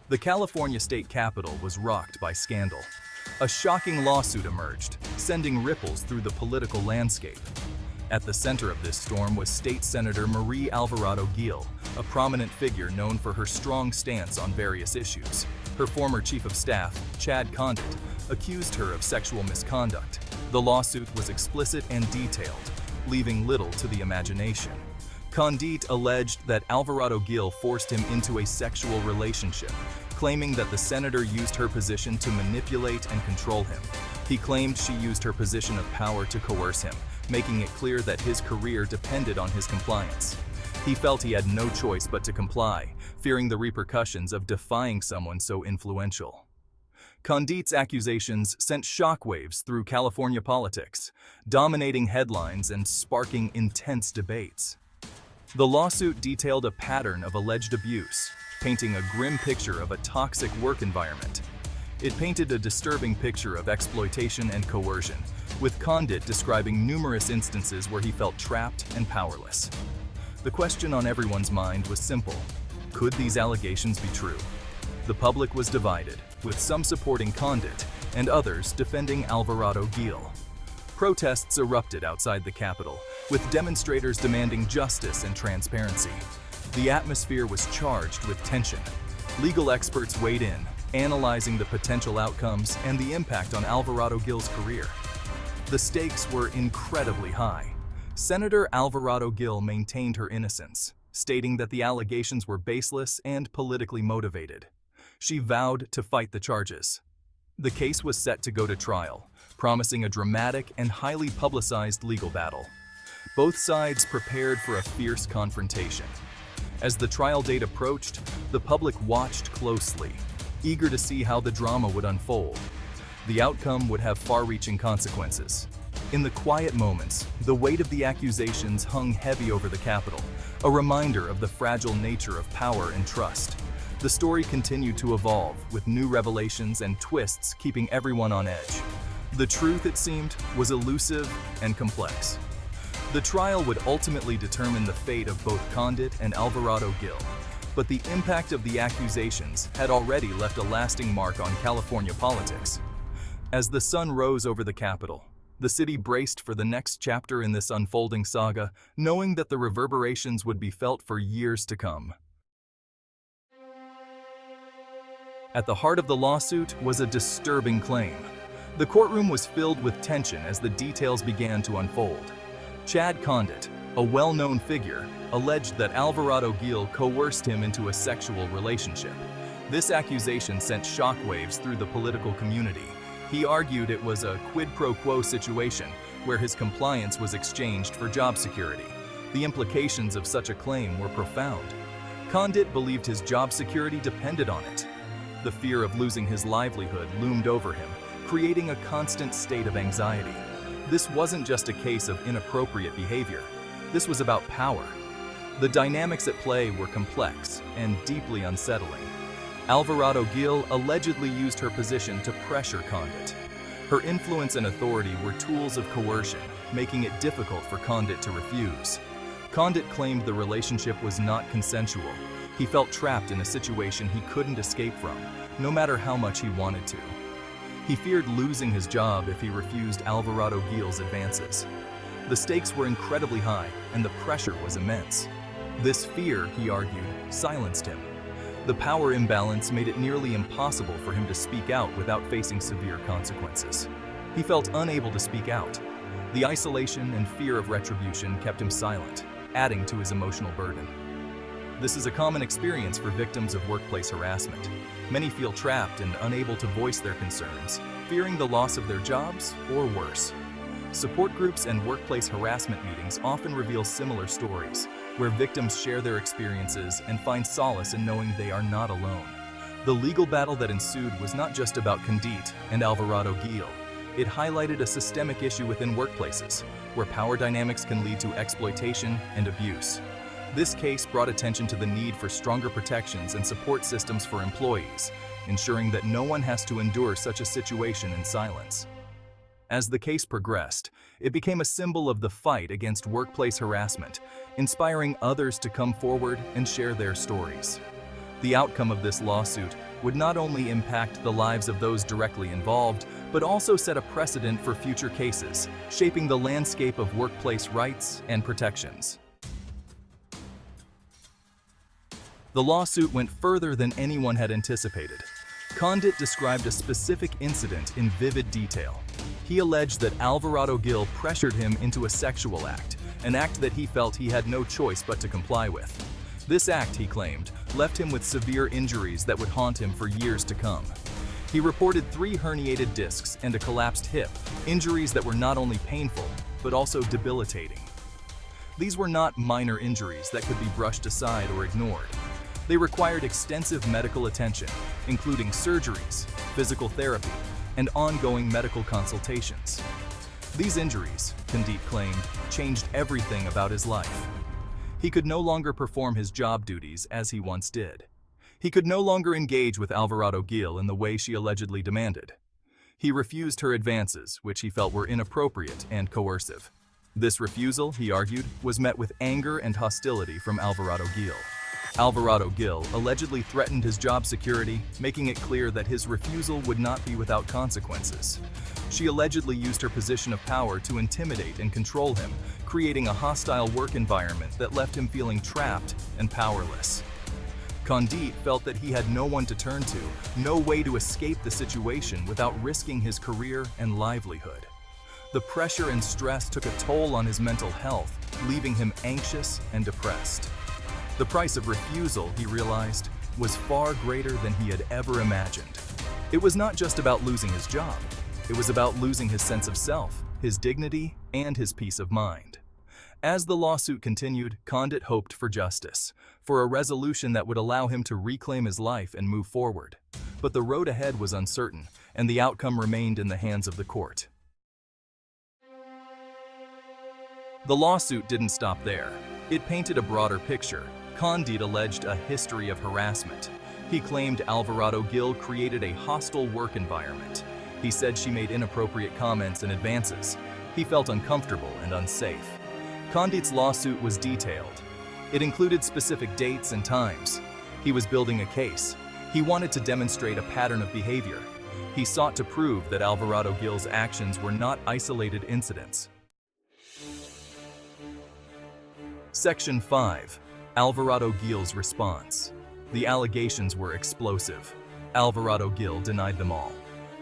The California state capitol was rocked by scandal. A shocking lawsuit emerged, sending ripples through the political landscape. At the center of this storm was State Senator Marie Alvarado Gil, a prominent figure known for her strong stance on various issues. Her former chief of staff, Chad Condit, accused her of sexual misconduct. The lawsuit was explicit and detailed, leaving little to the imagination. Condit alleged that Alvarado Gil forced him into a sexual relationship, claiming that the senator used her position to manipulate and control him. He claimed she used her position of power to coerce him, making it clear that his career depended on his compliance. He felt he had no choice but to comply, fearing the repercussions of defying someone so influential. Condit's accusations sent shockwaves through California politics, dominating headlines and sparking intense debates. The lawsuit detailed a pattern of alleged abuse, painting a grim picture of a toxic work environment. It painted a disturbing picture of exploitation and coercion, with Condit describing numerous instances where he felt trapped and powerless. The question on everyone's mind was simple: could these allegations be true? The public was divided, with some supporting Condit and others defending Alvarado Gil. Protests erupted outside the Capitol, with demonstrators demanding justice and transparency. The atmosphere was charged with tension. Legal experts weighed in, analyzing the potential outcomes and the impact on Alvarado Gil's career. The stakes were incredibly high. Senator Alvarado Gil maintained her innocence, stating that the allegations were baseless and politically motivated. She vowed to fight the charges. The case was set to go to trial, promising a dramatic and highly publicized legal battle. Both sides prepared for a fierce confrontation. As the trial date approached, the public watched closely, eager to see how the drama would unfold. The outcome would have far-reaching consequences. In the quiet moments, the weight of the accusations hung heavy over the Capitol, a reminder of the fragile nature of power and trust. The story continued to evolve, with new revelations and twists keeping everyone on edge. The truth, it seemed, was elusive and complex. The trial would ultimately determine the fate of both Condit and Alvarado Gil, but the impact of the accusations had already left a lasting mark on California politics. As the sun rose over the Capitol, the city braced for the next chapter in this unfolding saga, knowing that the reverberations would be felt for years to come. At the heart of the lawsuit was a disturbing claim. The courtroom was filled with tension as the details began to unfold. Chad Condit, a well-known figure, alleged that Alvarado Gil coerced him into a sexual relationship. This accusation sent shockwaves through the political community. He argued it was a quid pro quo situation where his compliance was exchanged for job security. The implications of such a claim were profound. Condit believed his job security depended on it. The fear of losing his livelihood loomed over him, creating a constant state of anxiety. This wasn't just a case of inappropriate behavior. This was about power. The dynamics at play were complex and deeply unsettling. Alvarado Gil allegedly used her position to pressure Condit. Her influence and authority were tools of coercion, making it difficult for Condit to refuse. Condit claimed the relationship was not consensual. He felt trapped in a situation he couldn't escape from, no matter how much he wanted to. He feared losing his job if he refused Alvarado Gil's advances. The stakes were incredibly high, and the pressure was immense. This fear, he argued, silenced him. The power imbalance made it nearly impossible for him to speak out without facing severe consequences. He felt unable to speak out. The isolation and fear of retribution kept him silent, adding to his emotional burden. This is a common experience for victims of workplace harassment. Many feel trapped and unable to voice their concerns, fearing the loss of their jobs or worse. Support groups and workplace harassment meetings often reveal similar stories, where victims share their experiences and find solace in knowing they are not alone. The legal battle that ensued was not just about Condit and Alvarado Gil. It highlighted a systemic issue within workplaces, where power dynamics can lead to exploitation and abuse. This case brought attention to the need for stronger protections and support systems for employees, ensuring that no one has to endure such a situation in silence. As the case progressed, it became a symbol of the fight against workplace harassment, inspiring others to come forward and share their stories. The outcome of this lawsuit would not only impact the lives of those directly involved, but also set a precedent for future cases, shaping the landscape of workplace rights and protections. The lawsuit went further than anyone had anticipated. Condit described a specific incident in vivid detail. He alleged that Alvarado Gil pressured him into a sexual act, an act that he felt he had no choice but to comply with. This act, he claimed, left him with severe injuries that would haunt him for years to come. He reported 3 herniated discs and a collapsed hip, injuries that were not only painful, but also debilitating. These were not minor injuries that could be brushed aside or ignored. They required extensive medical attention, including surgeries, physical therapy, and ongoing medical consultations. These injuries, Condit claimed, changed everything about his life. He could no longer perform his job duties as he once did. He could no longer engage with Alvarado Gil in the way she allegedly demanded. He refused her advances, which he felt were inappropriate and coercive. This refusal, he argued, was met with anger and hostility from Alvarado Gil. Alvarado Gil allegedly threatened his job security, making it clear that his refusal would not be without consequences. She allegedly used her position of power to intimidate and control him, creating a hostile work environment that left him feeling trapped and powerless. Condit felt that he had no one to turn to, no way to escape the situation without risking his career and livelihood. The pressure and stress took a toll on his mental health, leaving him anxious and depressed. The price of refusal, he realized, was far greater than he had ever imagined. It was not just about losing his job. It was about losing his sense of self, his dignity, and his peace of mind. As the lawsuit continued, Condit hoped for justice, for a resolution that would allow him to reclaim his life and move forward. But the road ahead was uncertain, and the outcome remained in the hands of the court. The lawsuit didn't stop there. It painted a broader picture. Condit alleged a history of harassment. He claimed Alvarado Gil created a hostile work environment. He said she made inappropriate comments and advances. He felt uncomfortable and unsafe. Condit's lawsuit was detailed. It included specific dates and times. He was building a case. He wanted to demonstrate a pattern of behavior. He sought to prove that Alvarado Gil's actions were not isolated incidents. Section 5. Alvarado Gil's response. The allegations were explosive. Alvarado Gil denied them all.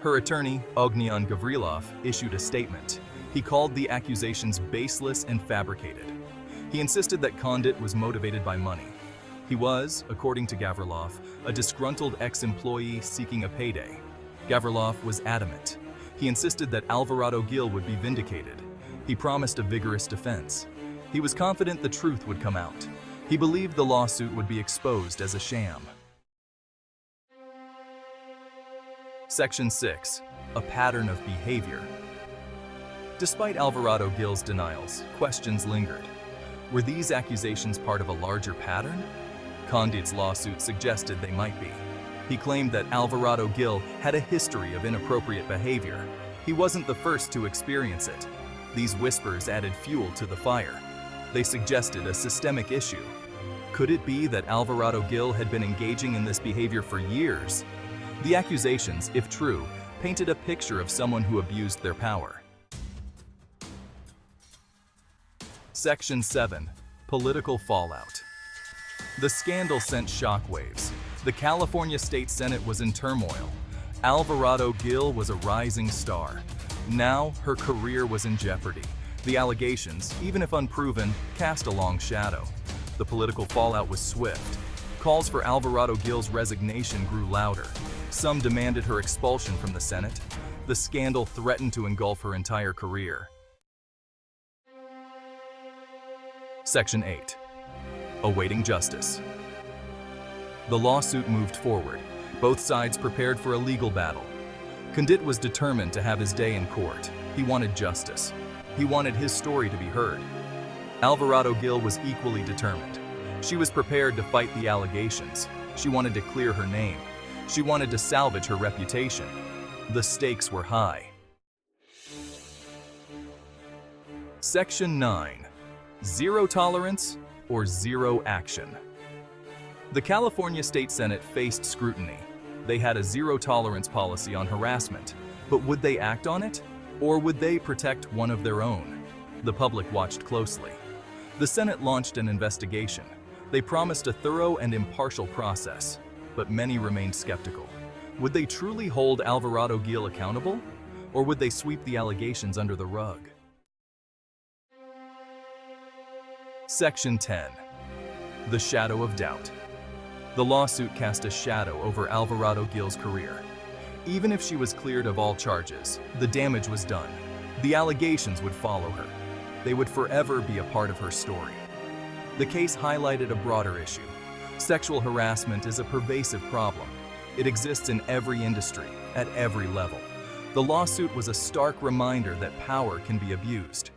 Her attorney, Ognian Gavrilov, issued a statement. He called the accusations baseless and fabricated. He insisted that Condit was motivated by money. He was, according to Gavrilov, a disgruntled ex-employee seeking a payday. Gavrilov was adamant. He insisted that Alvarado Gil would be vindicated. He promised a vigorous defense. He was confident the truth would come out. He believed the lawsuit would be exposed as a sham. Section 6. A pattern of behavior. Despite Alvarado Gil's denials, questions lingered. Were these accusations part of a larger pattern? Condit's lawsuit suggested they might be. He claimed that Alvarado Gil had a history of inappropriate behavior. He wasn't the first to experience it. These whispers added fuel to the fire. They suggested a systemic issue. Could it be that Alvarado Gil had been engaging in this behavior for years? The accusations, if true, painted a picture of someone who abused their power. Section 7. Political fallout. The scandal sent shockwaves. The California State Senate was in turmoil. Alvarado Gil was a rising star. Now, her career was in jeopardy. The allegations, even if unproven, cast a long shadow. The political fallout was swift. Calls for Alvarado Gil's resignation grew louder. Some demanded her expulsion from the Senate. The scandal threatened to engulf her entire career. Section 8. Awaiting justice. The lawsuit moved forward. Both sides prepared for a legal battle. Condit was determined to have his day in court. He wanted justice. He wanted his story to be heard. Alvarado Gil was equally determined. She was prepared to fight the allegations. She wanted to clear her name. She wanted to salvage her reputation. The stakes were high. Section 9. Zero tolerance or zero action. The California State Senate faced scrutiny. They had a zero-tolerance policy on harassment, but would they act on it? Or would they protect one of their own? The public watched closely. The Senate launched an investigation. They promised a thorough and impartial process, but many remained skeptical. Would they truly hold Alvarado Gil accountable? Or would they sweep the allegations under the rug? Section 10. The Shadow of Doubt. The lawsuit cast a shadow over Alvarado Gil's career. Even if she was cleared of all charges, the damage was done. The allegations would follow her. They would forever be a part of her story. The case highlighted a broader issue. Sexual harassment is a pervasive problem. It exists in every industry, at every level. The lawsuit was a stark reminder that power can be abused.